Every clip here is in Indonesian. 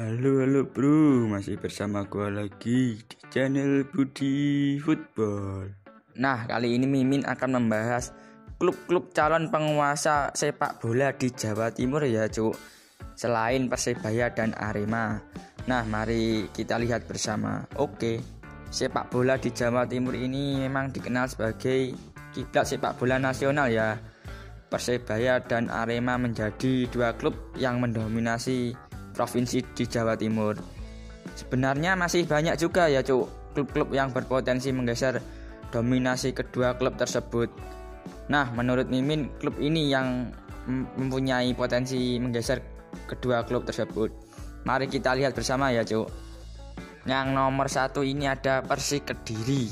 Halo bro, masih bersama gua lagi di channel Budi Football. Nah, kali ini Mimin akan membahas klub-klub calon penguasa sepak bola di Jawa Timur ya Cuk, selain Persebaya dan Arema. Nah, mari kita lihat bersama. Oke, sepak bola di Jawa Timur ini memang dikenal sebagai kiblat sepak bola nasional ya. Persebaya dan Arema menjadi dua klub yang mendominasi provinsi di Jawa Timur. Sebenarnya masih banyak juga ya Cuk, klub-klub yang berpotensi menggeser dominasi kedua klub tersebut. Nah, menurut Mimin, klub ini yang mempunyai potensi menggeser kedua klub tersebut. Mari kita lihat bersama ya Cuk. Yang nomor 1 ini ada Persik Kediri.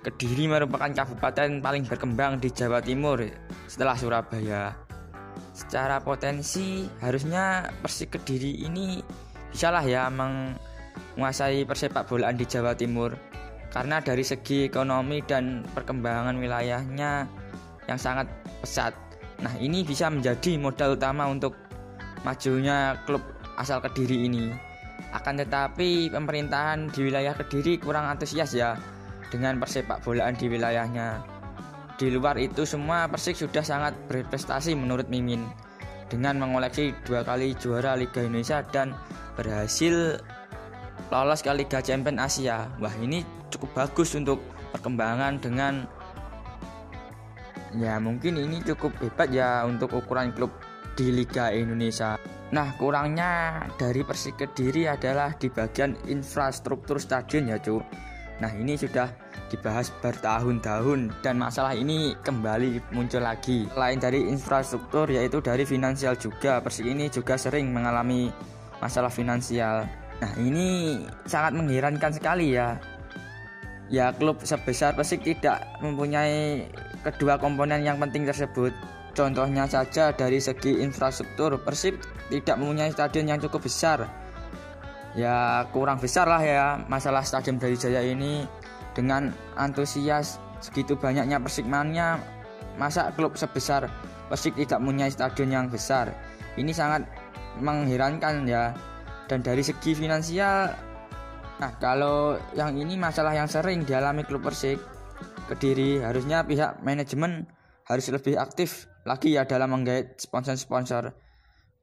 Kediri merupakan kabupaten paling berkembang di Jawa Timur setelah Surabaya. Secara potensi harusnya Persik Kediri ini bisalah ya menguasai persepak bolaan di Jawa Timur, karena dari segi ekonomi dan perkembangan wilayahnya yang sangat pesat. Nah, ini bisa menjadi modal utama untuk majunya klub asal Kediri ini. Akan tetapi pemerintahan di wilayah Kediri kurang antusias ya dengan persepak bolaan di wilayahnya. Di luar itu semua, Persik sudah sangat berprestasi menurut Mimin dengan mengoleksi 2 kali juara Liga Indonesia dan berhasil lolos ke Liga Champions Asia. Wah, ini cukup bagus untuk perkembangan dengan ya mungkin ini cukup hebat ya untuk ukuran klub di Liga Indonesia. Nah, kurangnya dari Persik Kediri adalah di bagian infrastruktur stadion ya Cuk. Nah, ini sudah dibahas bertahun-tahun dan masalah ini kembali muncul lagi. Selain dari infrastruktur, yaitu dari finansial juga. Persik ini juga sering mengalami masalah finansial. Nah, ini sangat mengherankan sekali ya. Ya, klub sebesar Persik tidak mempunyai kedua komponen yang penting tersebut. Contohnya saja dari segi infrastruktur, Persik tidak mempunyai stadion yang cukup besar. Ya, kurang besar lah ya masalah Stadion Brawijaya ini. Dengan antusias segitu banyaknya Persikmania, masa klub sebesar Persik tidak mempunyai stadion yang besar? Ini sangat mengherankan ya. Dan dari segi finansial, nah kalau yang ini masalah yang sering dialami klub Persik Kediri, harusnya pihak manajemen harus lebih aktif lagi ya dalam menggait sponsor-sponsor.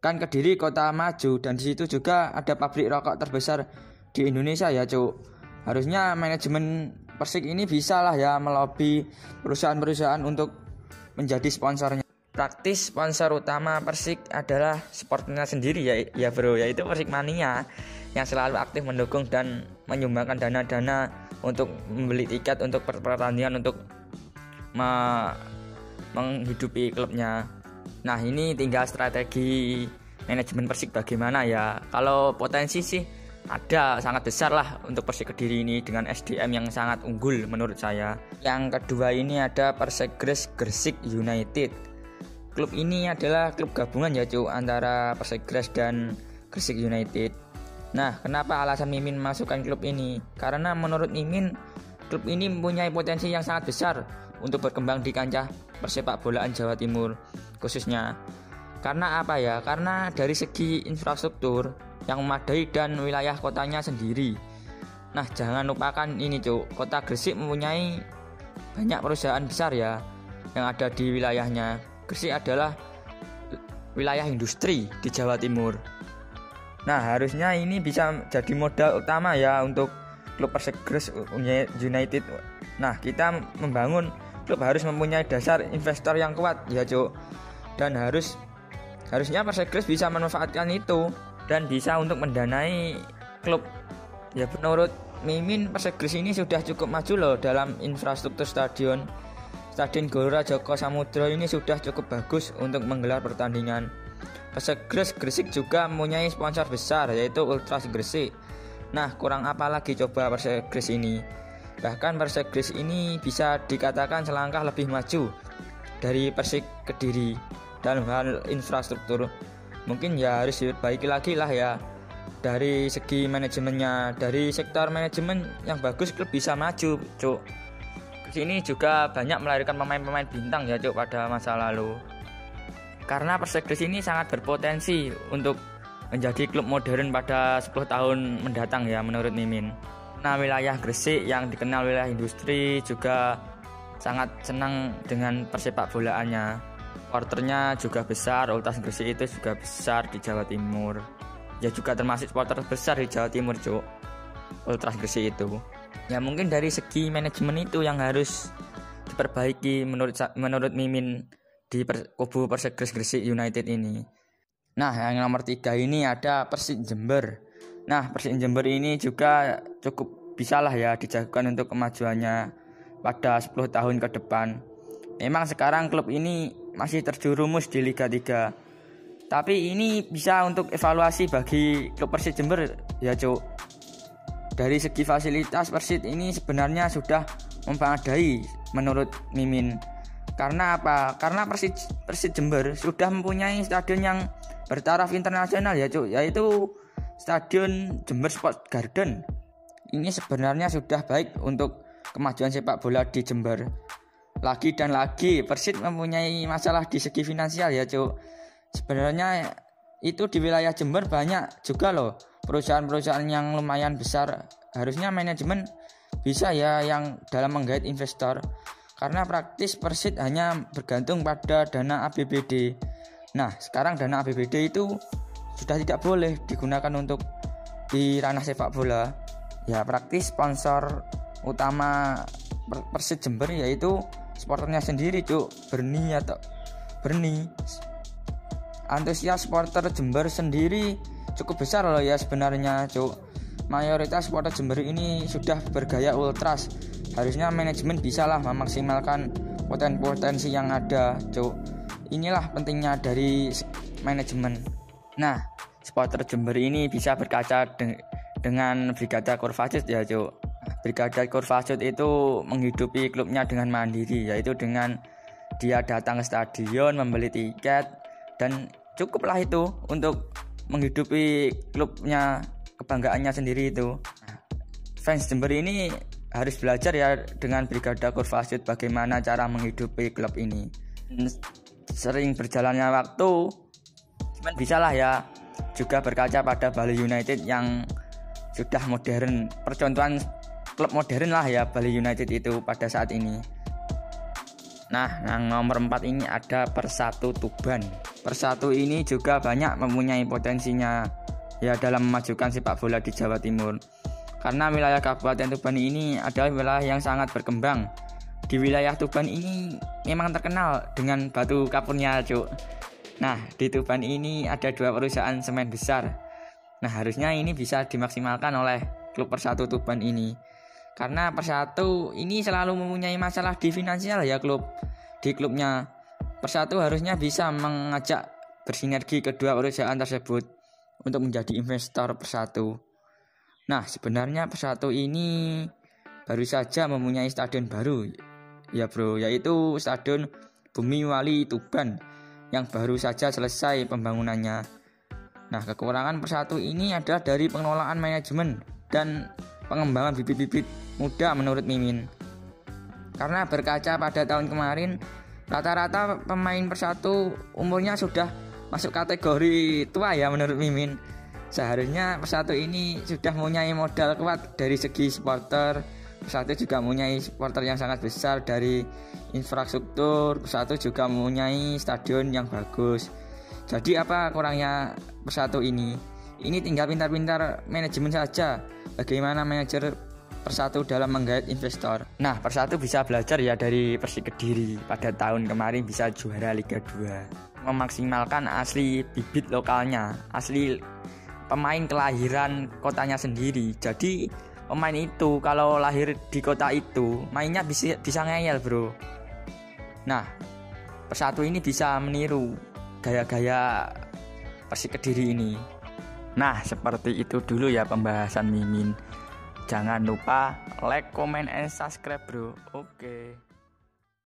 Kan Kediri kota maju dan di situ juga ada pabrik rokok terbesar di Indonesia ya Cuk. Harusnya manajemen Persik ini bisa lah ya melobi perusahaan-perusahaan untuk menjadi sponsornya. Praktis sponsor utama Persik adalah supporternya sendiri ya bro, yaitu Persikmania yang selalu aktif mendukung dan menyumbangkan dana-dana untuk membeli tiket untuk pertandingan untuk menghidupi klubnya. Nah, ini tinggal strategi manajemen Persik bagaimana ya. Kalau potensi sih ada sangat besar lah untuk Persik Kediri ini dengan SDM yang sangat unggul menurut saya. Yang kedua ini ada Persegres Gresik United. Klub ini adalah klub gabungan ya Cuk antara Persegres dan Gresik United. Nah, kenapa alasan Mimin masukkan klub ini? Karena menurut Mimin, klub ini mempunyai potensi yang sangat besar untuk berkembang di kancah persepak bolaan Jawa Timur khususnya. Karena apa ya? Karena dari segi infrastruktur yang memadai dan wilayah kotanya sendiri. Nah, jangan lupakan ini Cuk, kota Gresik mempunyai banyak perusahaan besar ya yang ada di wilayahnya. Gresik adalah wilayah industri di Jawa Timur. Nah, harusnya ini bisa jadi modal utama ya untuk klub Persegres United. Nah, kita membangun klub harus mempunyai dasar investor yang kuat ya Cuk. Dan harusnya Persegres bisa memanfaatkan itu dan bisa untuk mendanai klub. Ya, menurut Mimin Persegres ini sudah cukup maju loh dalam infrastruktur stadion. Stadion Gelora Joko Samudro ini sudah cukup bagus untuk menggelar pertandingan. Persegres Gresik juga mempunyai sponsor besar yaitu Ultras Gresik. Nah, kurang apa lagi coba Persegres ini? Bahkan Persegres ini bisa dikatakan selangkah lebih maju dari Persik Kediri dalam hal infrastruktur. Mungkin ya harus diperbaiki lagi lah ya dari segi manajemennya. Dari sektor manajemen yang bagus, klub bisa maju Cuk. Kesini juga banyak melahirkan pemain-pemain bintang ya Cuk pada masa lalu. Karena Persegres ini sangat berpotensi untuk menjadi klub modern pada 10 tahun mendatang ya menurut Mimin. Nah, wilayah Gresik yang dikenal wilayah industri juga sangat senang dengan persepak bolaannya. Supporternya juga besar, Ultras Gresik itu juga besar di Jawa Timur. Ya juga termasuk supporter besar di Jawa Timur, Cuk. Ultras Gresik itu. Ya mungkin dari segi manajemen itu yang harus diperbaiki menurut Mimin di kubu Persegres Gresik United ini. Nah, yang nomor 3 ini ada Persik Jember. Nah, Persik Jember ini juga cukup bisalah ya dijagokan untuk kemajuannya pada 10 tahun ke depan. Memang sekarang klub ini masih terjerumus di Liga 3. Tapi ini bisa untuk evaluasi bagi klub Persik Jember ya, Cuk. Dari segi fasilitas Persik ini sebenarnya sudah memadai menurut Mimin. Karena apa? Karena Persik Jember sudah mempunyai stadion yang bertaraf internasional ya, Cuk, yaitu Stadion Jember Sport Garden. Ini sebenarnya sudah baik untuk kemajuan sepak bola di Jember. Lagi dan lagi Persik mempunyai masalah di segi finansial ya, Cuk. Sebenarnya itu di wilayah Jember banyak juga loh perusahaan-perusahaan yang lumayan besar. Harusnya manajemen bisa ya yang dalam menggait investor, karena praktis Persik hanya bergantung pada dana APBD. Nah, sekarang dana APBD itu sudah tidak boleh digunakan untuk di ranah sepak bola. Ya praktis sponsor utama Persik Jember yaitu supporternya sendiri, Cuk. Berni. Antusias supporter Jember sendiri cukup besar loh ya sebenarnya, Cuk. Mayoritas supporter Jember ini sudah bergaya ultras. Harusnya manajemen bisalah memaksimalkan potensi yang ada, Cuk. Inilah pentingnya dari manajemen. Nah, supporter Jember ini bisa berkaca dengan Brigada Korvasut ya, Cuk. Brigada Korvasut itu menghidupi klubnya dengan mandiri, yaitu dengan dia datang ke stadion, membeli tiket, dan cukuplah itu untuk menghidupi klubnya, kebanggaannya sendiri itu. Fans Jember ini harus belajar ya dengan Brigada Korvasut bagaimana cara menghidupi klub ini. Sering berjalannya waktu, cuman bisalah ya juga berkaca pada Bali United yang sudah modern, percontohan klub modern lah ya Bali United itu pada saat ini. Nah, yang nomor 4 ini ada Persatu Tuban. Persatu ini juga banyak mempunyai potensinya ya dalam memajukan sepak bola di Jawa Timur. Karena wilayah Kabupaten Tuban ini adalah wilayah yang sangat berkembang. Di wilayah Tuban ini memang terkenal dengan batu kapurnya, Cuk. Nah, di Tuban ini ada 2 perusahaan semen besar. Nah, harusnya ini bisa dimaksimalkan oleh klub Persatu Tuban ini. Karena Persatu ini selalu mempunyai masalah di finansial ya di klubnya. Persatu harusnya bisa mengajak bersinergi kedua perusahaan tersebut untuk menjadi investor Persatu. Nah, sebenarnya Persatu ini baru saja mempunyai stadion baru ya, Bro, yaitu Stadion Bumi Wali Tuban yang baru saja selesai pembangunannya. Nah, kekurangan Persatu ini adalah dari pengelolaan manajemen dan pengembangan bibit-bibit muda menurut Mimin. Karena berkaca pada tahun kemarin, rata-rata pemain Persatu umurnya sudah masuk kategori tua ya menurut Mimin. Seharusnya Persatu ini sudah mempunyai modal kuat dari segi supporter. Persatu juga mempunyai supporter yang sangat besar dari infrastruktur. Persatu juga mempunyai stadion yang bagus. Jadi apa kurangnya Persatu ini? Ini tinggal pintar-pintar manajemen saja. Bagaimana manajer Persatu dalam menggait investor. Nah, Persatu bisa belajar ya dari Persik Kediri pada tahun kemarin bisa juara Liga 2. Memaksimalkan asli bibit lokalnya, asli pemain kelahiran kotanya sendiri. Jadi pemain itu kalau lahir di kota itu mainnya bisa ngeyel, Bro. Nah, Persatu ini bisa meniru gaya-gaya Persik Kediri ini. Nah, seperti itu dulu ya pembahasan Mimin. Jangan lupa like, comment, and subscribe, Bro. Oke.